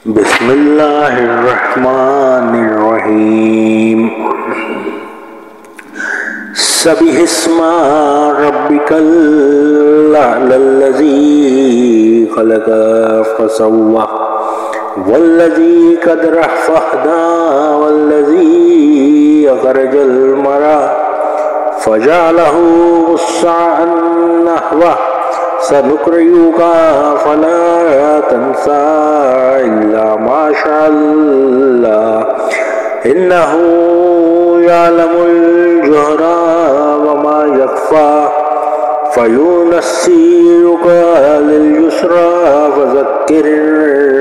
बिस्मिल्लाहिर्रहमानिर्रहीम। सब्बिहिस्मा रब्बिकल अ'लल्लज़ी खलक़ फसव्वा वल्लज़ी क़द्दर फ़हदा वल्लज़ी अख़रजल मरअ फ़जअलहु गुस्साअन नहवा सनुक़रिउका फ़ला तंसा इल्ला मा शाअल्लाह इन्नहु यअलमुल जहरा व मा यख़फ़ा फ़युनस्सिरुका लिल युस्रा फ़ज़क्किर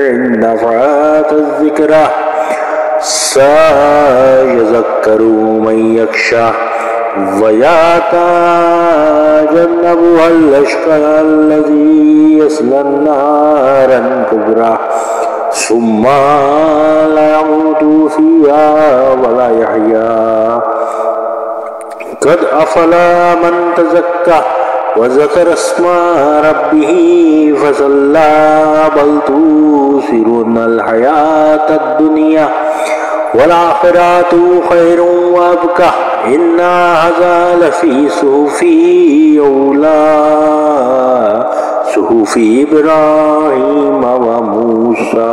इन नफ़अतिज़ ज़िक्रा सयज़क्करु मन यख़शा व यतजन्नबुहल अश्क़ा अल्लज़ी यस्लन नारल कुब्रा सुम्मा ला यमूतु फ़ीहा व ला यहया क़द अफ़ला मन तज़क्का व ज़करा अस्मा रब्बिही फ़सल्ला बल तुसिरुनल हयातद दुनिया वल आखिरतु खैरुन व अबक़ा इन्ना हज़ा लफ़ी सुहुफ़ी औला सुहुफ़ी इब्राहीम व मूसा।